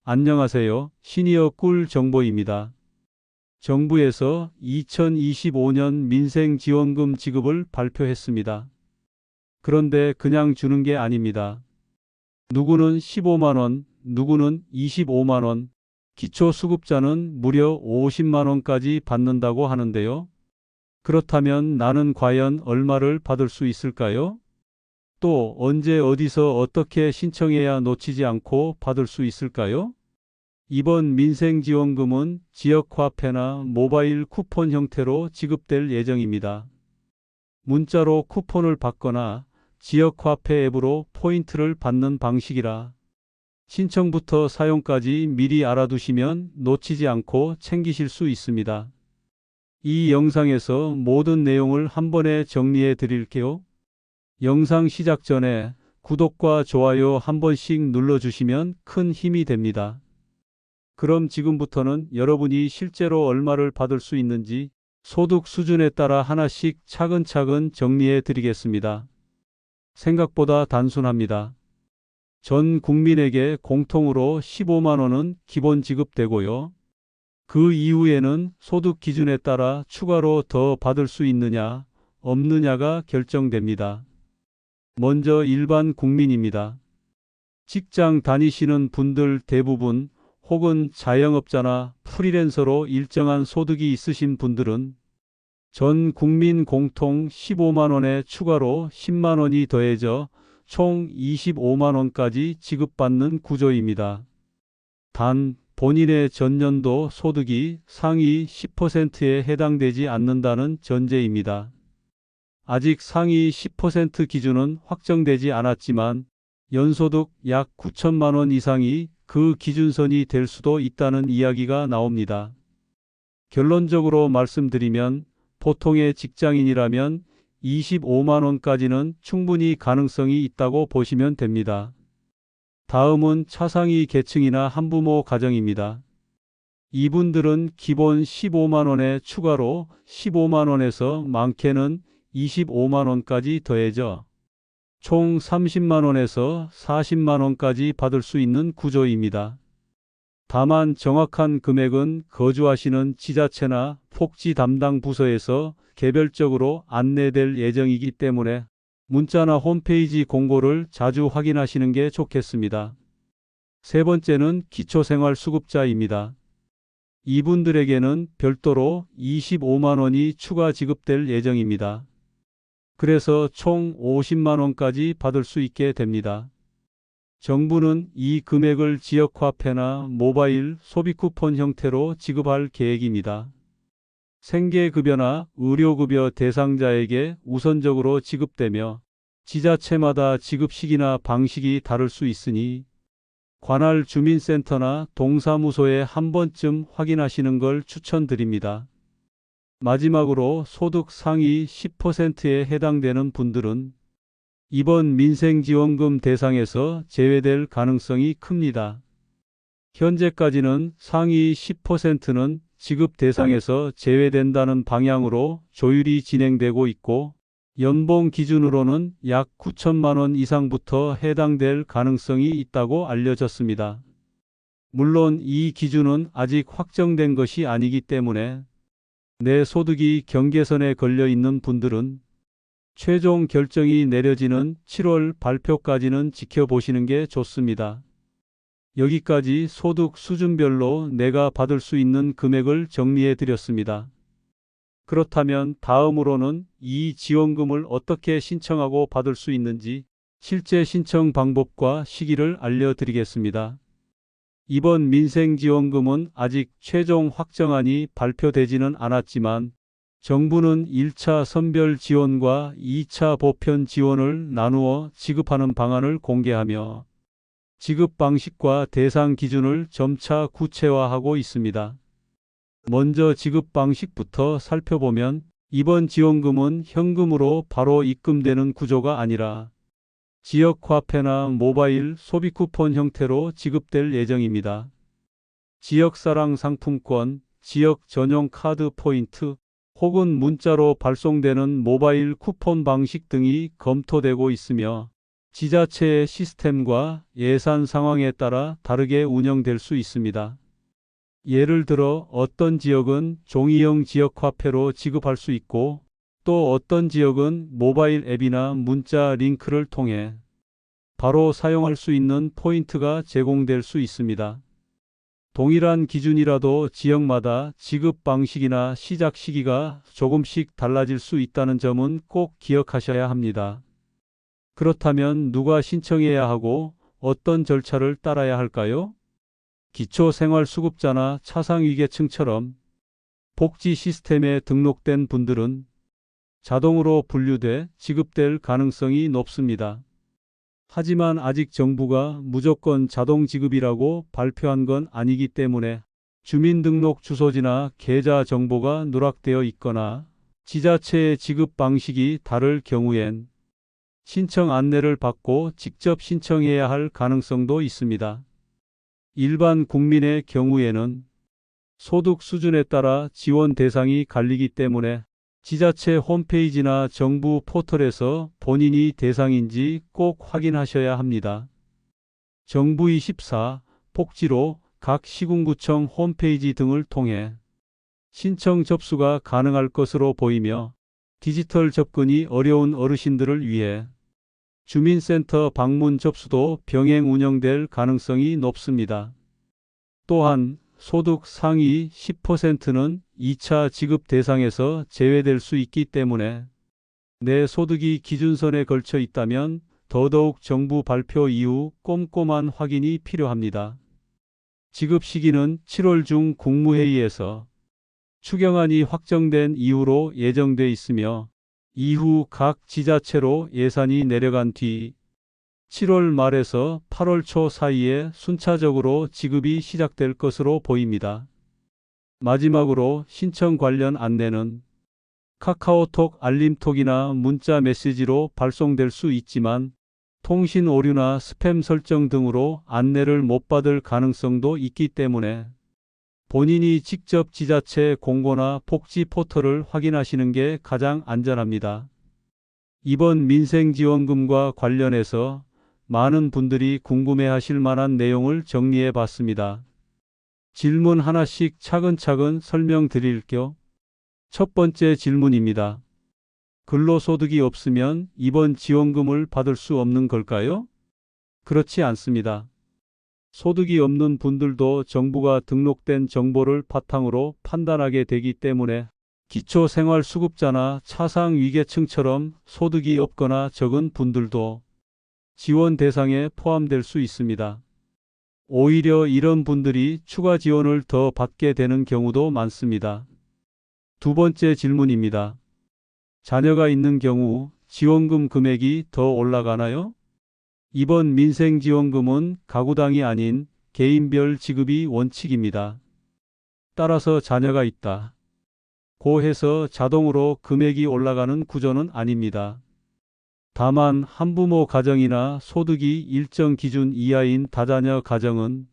안녕하세요. 시니어 꿀 정보입니다. 정부에서 2025년 민생지원금 지급을 발표했습니다. 그런데 그냥 주는 게 아닙니다. 누구는 15만 원, 누구는 25만 원, 기초수급자는 무려 50만 원까지 받는다고 하는데요. 그렇다면 나는 과연 얼마를 받을 수 있을까요? 또 언제 어디서 어떻게 신청해야 놓치지 않고 받을 수 있을까요? 이번 민생지원금은 지역화폐나 모바일 쿠폰 형태로 지급될 예정입니다. 문자로 쿠폰을 받거나 지역화폐 앱으로 포인트를 받는 방식이라 신청부터 사용까지 미리 알아두시면 놓치지 않고 챙기실 수 있습니다. 이 영상에서 모든 내용을 한 번에 정리해 드릴게요. 영상 시작 전에 구독과 좋아요 한 번씩 눌러주시면 큰 힘이 됩니다. 그럼 지금부터는 여러분이 실제로 얼마를 받을 수 있는지 소득 수준에 따라 하나씩 차근차근 정리해 드리겠습니다. 생각보다 단순합니다. 전 국민에게 공통으로 15만 원은 기본 지급되고요. 그 이후에는 소득 기준에 따라 추가로 더 받을 수 있느냐, 없느냐가 결정됩니다. 먼저 일반 국민입니다. 직장 다니시는 분들 대부분 혹은 자영업자나 프리랜서로 일정한 소득이 있으신 분들은 전 국민 공통 15만 원에 추가로 10만 원이 더해져 총 25만 원까지 지급받는 구조입니다. 단, 본인의 전년도 소득이 상위 10%에 해당되지 않는다는 전제입니다. 아직 상위 10% 기준은 확정되지 않았지만 연소득 약 9천만 원 이상이 그 기준선이 될 수도 있다는 이야기가 나옵니다. 결론적으로 말씀드리면 보통의 직장인이라면 25만 원까지는 충분히 가능성이 있다고 보시면 됩니다. 다음은 차상위 계층이나 한부모 가정입니다. 이분들은 기본 15만 원에 추가로 15만 원에서 많게는 25만 원까지 더해져 총 30만 원에서 40만 원까지 받을 수 있는 구조입니다. 다만 정확한 금액은 거주하시는 지자체나 복지 담당 부서에서 개별적으로 안내될 예정이기 때문에 문자나 홈페이지 공고를 자주 확인하시는 게 좋겠습니다. 세 번째는 기초생활수급자입니다. 이분들에게는 별도로 25만 원이 추가 지급될 예정입니다. 그래서 총 50만 원까지 받을 수 있게 됩니다. 정부는 이 금액을 지역화폐나 모바일 소비쿠폰 형태로 지급할 계획입니다. 생계급여나 의료급여 대상자에게 우선적으로 지급되며 지자체마다 지급 시기나 방식이 다를 수 있으니 관할 주민센터나 동사무소에 한 번쯤 확인하시는 걸 추천드립니다. 마지막으로 소득 상위 10%에 해당되는 분들은 이번 민생지원금 대상에서 제외될 가능성이 큽니다. 현재까지는 상위 10%는 지급 대상에서 제외된다는 방향으로 조율이 진행되고 있고 연봉 기준으로는 약 9천만 원 이상부터 해당될 가능성이 있다고 알려졌습니다. 물론 이 기준은 아직 확정된 것이 아니기 때문에 내 소득이 경계선에 걸려 있는 분들은 최종 결정이 내려지는 7월 발표까지는 지켜보시는 게 좋습니다. 여기까지 소득 수준별로 내가 받을 수 있는 금액을 정리해 드렸습니다. 그렇다면 다음으로는 이 지원금을 어떻게 신청하고 받을 수 있는지 실제 신청 방법과 시기를 알려드리겠습니다. 이번 민생지원금은 아직 최종 확정안이 발표되지는 않았지만 정부는 1차 선별 지원과 2차 보편 지원을 나누어 지급하는 방안을 공개하며 지급 방식과 대상 기준을 점차 구체화하고 있습니다. 먼저 지급 방식부터 살펴보면 이번 지원금은 현금으로 바로 입금되는 구조가 아니라 지역화폐나 모바일 소비쿠폰 형태로 지급될 예정입니다. 지역사랑 상품권, 지역 전용 카드 포인트, 혹은 문자로 발송되는 모바일 쿠폰 방식 등이 검토되고 있으며 지자체의 시스템과 예산 상황에 따라 다르게 운영될 수 있습니다. 예를 들어 어떤 지역은 종이형 지역화폐로 지급할 수 있고 또 어떤 지역은 모바일 앱이나 문자 링크를 통해 바로 사용할 수 있는 포인트가 제공될 수 있습니다. 동일한 기준이라도 지역마다 지급 방식이나 시작 시기가 조금씩 달라질 수 있다는 점은 꼭 기억하셔야 합니다. 그렇다면 누가 신청해야 하고 어떤 절차를 따라야 할까요? 기초생활수급자나 차상위계층처럼 복지 시스템에 등록된 분들은 자동으로 분류돼 지급될 가능성이 높습니다. 하지만 아직 정부가 무조건 자동 지급이라고 발표한 건 아니기 때문에 주민등록 주소지나 계좌 정보가 누락되어 있거나 지자체의 지급 방식이 다를 경우엔 신청 안내를 받고 직접 신청해야 할 가능성도 있습니다. 일반 국민의 경우에는 소득 수준에 따라 지원 대상이 갈리기 때문에 지자체 홈페이지나 정부 포털에서 본인이 대상인지 꼭 확인하셔야 합니다. 정부24 복지로 각 시군구청 홈페이지 등을 통해 신청 접수가 가능할 것으로 보이며 디지털 접근이 어려운 어르신들을 위해 주민센터 방문 접수도 병행 운영될 가능성이 높습니다. 또한 소득 상위 10%는 2차 지급 대상에서 제외될 수 있기 때문에 내 소득이 기준선에 걸쳐 있다면 더더욱 정부 발표 이후 꼼꼼한 확인이 필요합니다. 지급 시기는 7월 중 국무회의에서 추경안이 확정된 이후로 예정돼 있으며 이후 각 지자체로 예산이 내려간 뒤 7월 말에서 8월 초 사이에 순차적으로 지급이 시작될 것으로 보입니다. 마지막으로 신청 관련 안내는 카카오톡 알림톡이나 문자 메시지로 발송될 수 있지만 통신 오류나 스팸 설정 등으로 안내를 못 받을 가능성도 있기 때문에 본인이 직접 지자체 공고나 복지 포털을 확인하시는 게 가장 안전합니다. 이번 민생지원금과 관련해서 많은 분들이 궁금해하실 만한 내용을 정리해 봤습니다. 질문 하나씩 차근차근 설명드릴게요. 첫 번째 질문입니다. 근로소득이 없으면 이번 지원금을 받을 수 없는 걸까요? 그렇지 않습니다. 소득이 없는 분들도 정부가 등록된 정보를 바탕으로 판단하게 되기 때문에 기초생활수급자나 차상위계층처럼 소득이 없거나 적은 분들도 지원 대상에 포함될 수 있습니다. 오히려 이런 분들이 추가 지원을 더 받게 되는 경우도 많습니다. 두 번째 질문입니다. 자녀가 있는 경우 지원금 금액이 더 올라가나요? 이번 민생지원금은 가구당이 아닌 개인별 지급이 원칙입니다. 따라서 자녀가 있다 고 해서 자동으로 금액이 올라가는 구조는 아닙니다. 다만 한부모 가정이나 소득이 일정 기준 이하인 다자녀 가정은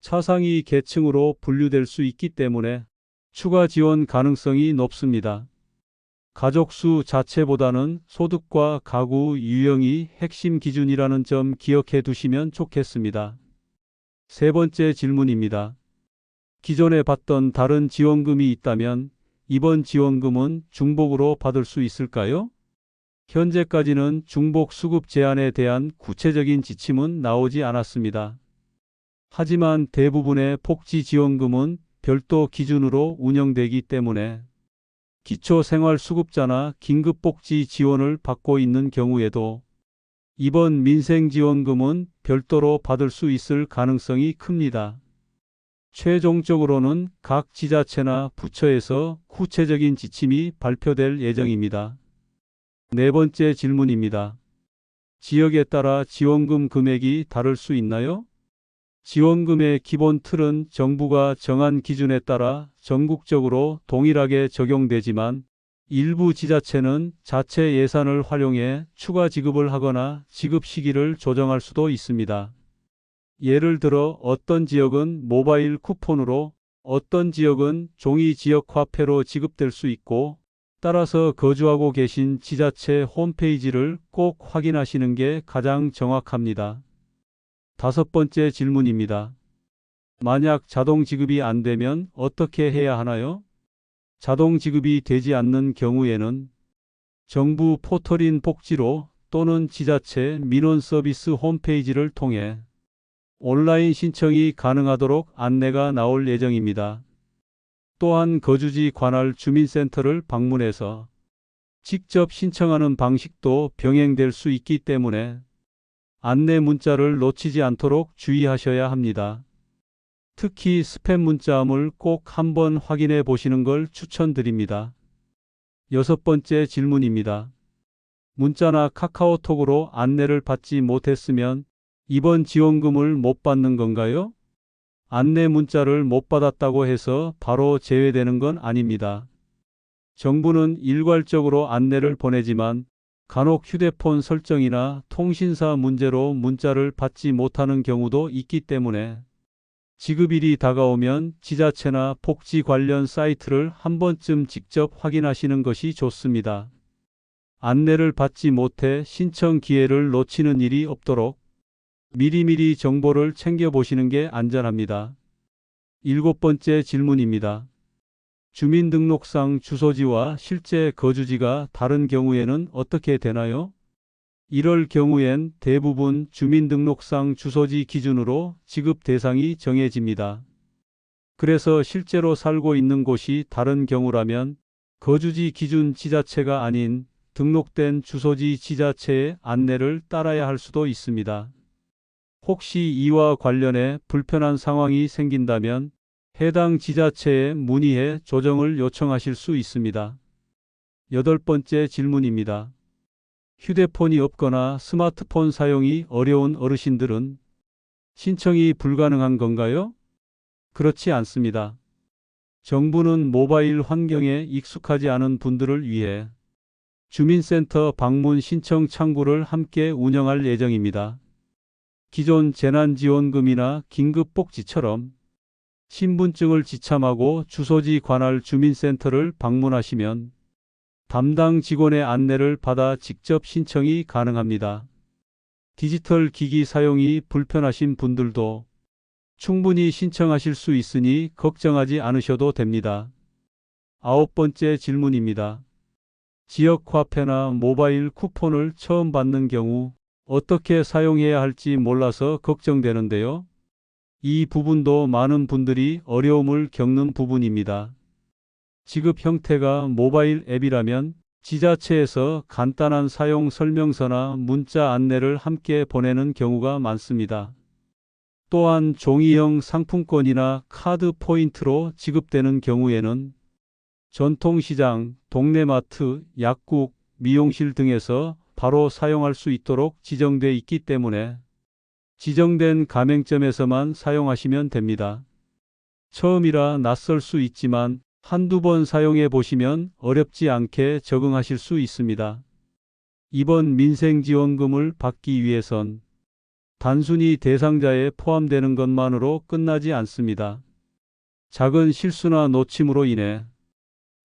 차상위 계층으로 분류될 수 있기 때문에 추가 지원 가능성이 높습니다. 가족수 자체보다는 소득과 가구 유형이 핵심 기준이라는 점 기억해 두시면 좋겠습니다. 세 번째 질문입니다. 기존에 받던 다른 지원금이 있다면 이번 지원금은 중복으로 받을 수 있을까요? 현재까지는 중복 수급 제한에 대한 구체적인 지침은 나오지 않았습니다. 하지만 대부분의 복지 지원금은 별도 기준으로 운영되기 때문에 기초생활수급자나 긴급복지 지원을 받고 있는 경우에도 이번 민생지원금은 별도로 받을 수 있을 가능성이 큽니다. 최종적으로는 각 지자체나 부처에서 구체적인 지침이 발표될 예정입니다. 네 번째 질문입니다. 지역에 따라 지원금 금액이 다를 수 있나요? 지원금의 기본 틀은 정부가 정한 기준에 따라 전국적으로 동일하게 적용되지만 일부 지자체는 자체 예산을 활용해 추가 지급을 하거나 지급 시기를 조정할 수도 있습니다. 예를 들어 어떤 지역은 모바일 쿠폰으로, 어떤 지역은 종이 지역 화폐로 지급될 수 있고 따라서 거주하고 계신 지자체 홈페이지를 꼭 확인하시는 게 가장 정확합니다. 다섯 번째 질문입니다. 만약 자동 지급이 안 되면 어떻게 해야 하나요? 자동 지급이 되지 않는 경우에는 정부 포털인 복지로 또는 지자체 민원 서비스 홈페이지를 통해 온라인 신청이 가능하도록 안내가 나올 예정입니다. 또한 거주지 관할 주민센터를 방문해서 직접 신청하는 방식도 병행될 수 있기 때문에 안내 문자를 놓치지 않도록 주의하셔야 합니다. 특히 스팸 문자함을 꼭 한번 확인해 보시는 걸 추천드립니다. 여섯 번째 질문입니다. 문자나 카카오톡으로 안내를 받지 못했으면 이번 지원금을 못 받는 건가요? 안내 문자를 못 받았다고 해서 바로 제외되는 건 아닙니다. 정부는 일괄적으로 안내를 보내지만 간혹 휴대폰 설정이나 통신사 문제로 문자를 받지 못하는 경우도 있기 때문에 지급일이 다가오면 지자체나 복지 관련 사이트를 한 번쯤 직접 확인하시는 것이 좋습니다. 안내를 받지 못해 신청 기회를 놓치는 일이 없도록 미리미리 정보를 챙겨보시는 게 안전합니다. 일곱 번째 질문입니다. 주민등록상 주소지와 실제 거주지가 다른 경우에는 어떻게 되나요? 이럴 경우엔 대부분 주민등록상 주소지 기준으로 지급 대상이 정해집니다. 그래서 실제로 살고 있는 곳이 다른 경우라면 거주지 기준 지자체가 아닌 등록된 주소지 지자체의 안내를 따라야 할 수도 있습니다. 혹시 이와 관련해 불편한 상황이 생긴다면 해당 지자체에 문의해 조정을 요청하실 수 있습니다. 여덟 번째 질문입니다. 휴대폰이 없거나 스마트폰 사용이 어려운 어르신들은 신청이 불가능한 건가요? 그렇지 않습니다. 정부는 모바일 환경에 익숙하지 않은 분들을 위해 주민센터 방문 신청 창구를 함께 운영할 예정입니다. 기존 재난지원금이나 긴급복지처럼 신분증을 지참하고 주소지 관할 주민센터를 방문하시면 담당 직원의 안내를 받아 직접 신청이 가능합니다. 디지털 기기 사용이 불편하신 분들도 충분히 신청하실 수 있으니 걱정하지 않으셔도 됩니다. 아홉 번째 질문입니다. 지역화폐나 모바일 쿠폰을 처음 받는 경우 어떻게 사용해야 할지 몰라서 걱정되는데요. 이 부분도 많은 분들이 어려움을 겪는 부분입니다. 지급 형태가 모바일 앱이라면 지자체에서 간단한 사용 설명서나 문자 안내를 함께 보내는 경우가 많습니다. 또한 종이형 상품권이나 카드 포인트로 지급되는 경우에는 전통시장, 동네마트, 약국, 미용실 등에서 바로 사용할 수 있도록 지정돼 있기 때문에 지정된 가맹점에서만 사용하시면 됩니다. 처음이라 낯설 수 있지만 한두 번 사용해 보시면 어렵지 않게 적응하실 수 있습니다. 이번 민생지원금을 받기 위해선 단순히 대상자에 포함되는 것만으로 끝나지 않습니다. 작은 실수나 놓침으로 인해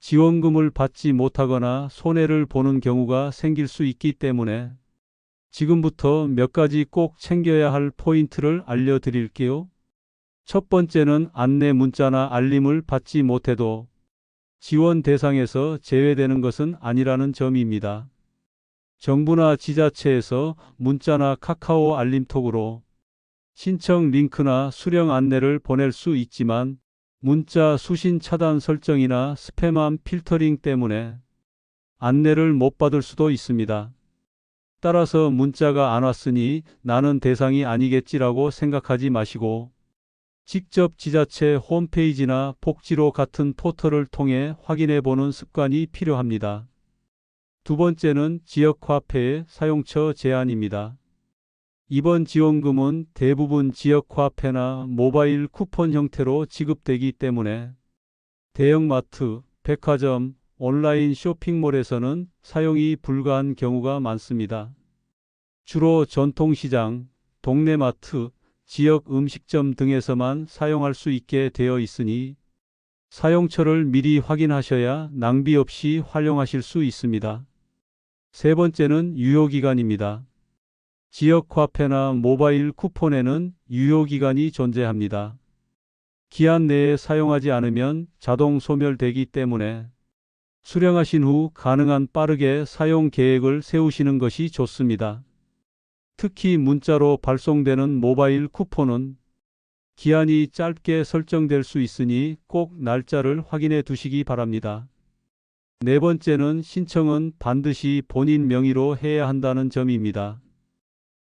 지원금을 받지 못하거나 손해를 보는 경우가 생길 수 있기 때문에 지금부터 몇 가지 꼭 챙겨야 할 포인트를 알려드릴게요. 첫 번째는 안내 문자나 알림을 받지 못해도 지원 대상에서 제외되는 것은 아니라는 점입니다. 정부나 지자체에서 문자나 카카오 알림톡으로 신청 링크나 수령 안내를 보낼 수 있지만 문자 수신 차단 설정이나 스팸함 필터링 때문에 안내를 못 받을 수도 있습니다. 따라서 문자가 안 왔으니 나는 대상이 아니겠지라고 생각하지 마시고 직접 지자체 홈페이지나 복지로 같은 포털을 통해 확인해 보는 습관이 필요합니다. 두 번째는 지역화폐의 사용처 제한입니다. 이번 지원금은 대부분 지역화폐나 모바일 쿠폰 형태로 지급되기 때문에 대형마트, 백화점, 온라인 쇼핑몰에서는 사용이 불가한 경우가 많습니다. 주로 전통시장, 동네마트, 지역 음식점 등에서만 사용할 수 있게 되어 있으니 사용처를 미리 확인하셔야 낭비 없이 활용하실 수 있습니다. 세 번째는 유효기간입니다. 지역화폐나 모바일 쿠폰에는 유효기간이 존재합니다. 기한 내에 사용하지 않으면 자동 소멸되기 때문에 수령하신 후 가능한 빠르게 사용 계획을 세우시는 것이 좋습니다. 특히 문자로 발송되는 모바일 쿠폰은 기한이 짧게 설정될 수 있으니 꼭 날짜를 확인해 두시기 바랍니다. 네 번째는 신청은 반드시 본인 명의로 해야 한다는 점입니다.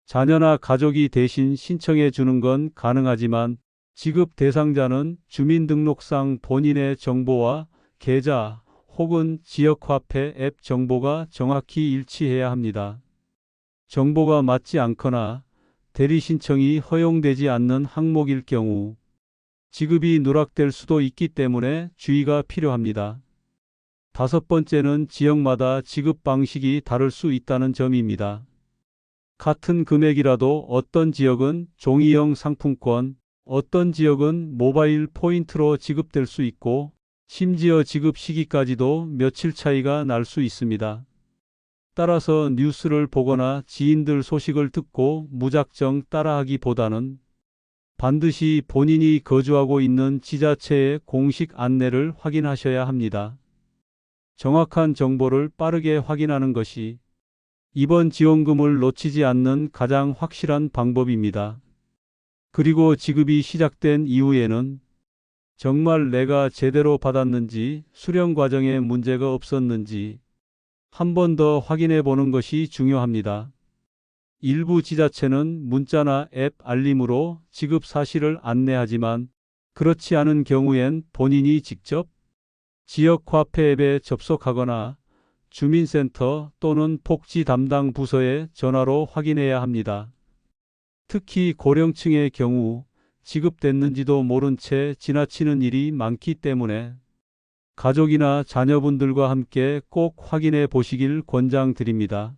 자녀나 가족이 대신 신청해 주는 건 가능하지만 지급 대상자는 주민등록상 본인의 정보와 계좌 혹은 지역화폐 앱 정보가 정확히 일치해야 합니다. 정보가 맞지 않거나 대리 신청이 허용되지 않는 항목일 경우 지급이 누락될 수도 있기 때문에 주의가 필요합니다. 다섯 번째는 지역마다 지급 방식이 다를 수 있다는 점입니다. 같은 금액이라도 어떤 지역은 종이형 상품권, 어떤 지역은 모바일 포인트로 지급될 수 있고 심지어 지급 시기까지도 며칠 차이가 날 수 있습니다. 따라서 뉴스를 보거나 지인들 소식을 듣고 무작정 따라하기보다는 반드시 본인이 거주하고 있는 지자체의 공식 안내를 확인하셔야 합니다. 정확한 정보를 빠르게 확인하는 것이 이번 지원금을 놓치지 않는 가장 확실한 방법입니다. 그리고 지급이 시작된 이후에는 정말 내가 제대로 받았는지, 수령 과정에 문제가 없었는지 한 번 더 확인해 보는 것이 중요합니다. 일부 지자체는 문자나 앱 알림으로 지급 사실을 안내하지만 그렇지 않은 경우엔 본인이 직접 지역화폐 앱에 접속하거나 주민센터 또는 복지 담당 부서에 전화로 확인해야 합니다. 특히 고령층의 경우 지급됐는지도 모른 채 지나치는 일이 많기 때문에 가족이나 자녀분들과 함께 꼭 확인해 보시길 권장드립니다.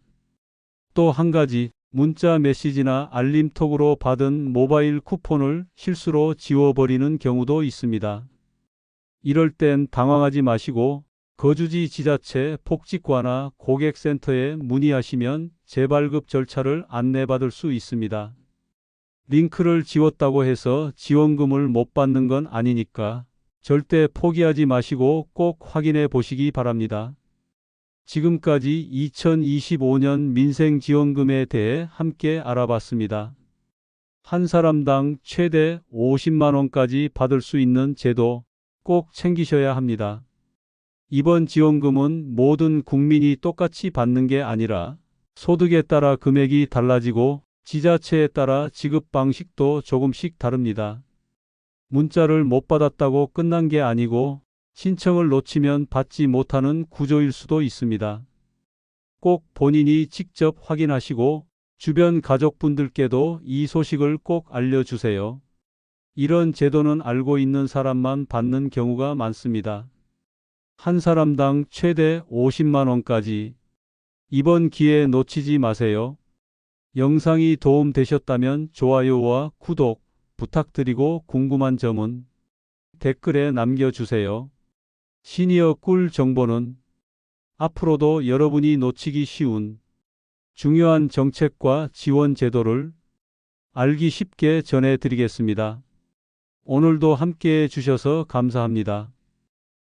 또 한 가지, 문자 메시지나 알림톡으로 받은 모바일 쿠폰을 실수로 지워버리는 경우도 있습니다. 이럴 땐 당황하지 마시고 거주지 지자체 복지과나 고객센터에 문의하시면 재발급 절차를 안내받을 수 있습니다. 링크를 지웠다고 해서 지원금을 못 받는 건 아니니까 절대 포기하지 마시고 꼭 확인해 보시기 바랍니다. 지금까지 2025년 민생지원금에 대해 함께 알아봤습니다. 한 사람당 최대 50만 원까지 받을 수 있는 제도 꼭 챙기셔야 합니다. 이번 지원금은 모든 국민이 똑같이 받는 게 아니라 소득에 따라 금액이 달라지고 지자체에 따라 지급 방식도 조금씩 다릅니다. 문자를 못 받았다고 끝난 게 아니고 신청을 놓치면 받지 못하는 구조일 수도 있습니다. 꼭 본인이 직접 확인하시고 주변 가족분들께도 이 소식을 꼭 알려주세요. 이런 제도는 알고 있는 사람만 받는 경우가 많습니다. 한 사람당 최대 50만 원까지. 이번 기회 놓치지 마세요. 영상이 도움되셨다면 좋아요와 구독 부탁드리고 궁금한 점은 댓글에 남겨주세요. 시니어 꿀 정보는 앞으로도 여러분이 놓치기 쉬운 중요한 정책과 지원 제도를 알기 쉽게 전해드리겠습니다. 오늘도 함께해 주셔서 감사합니다.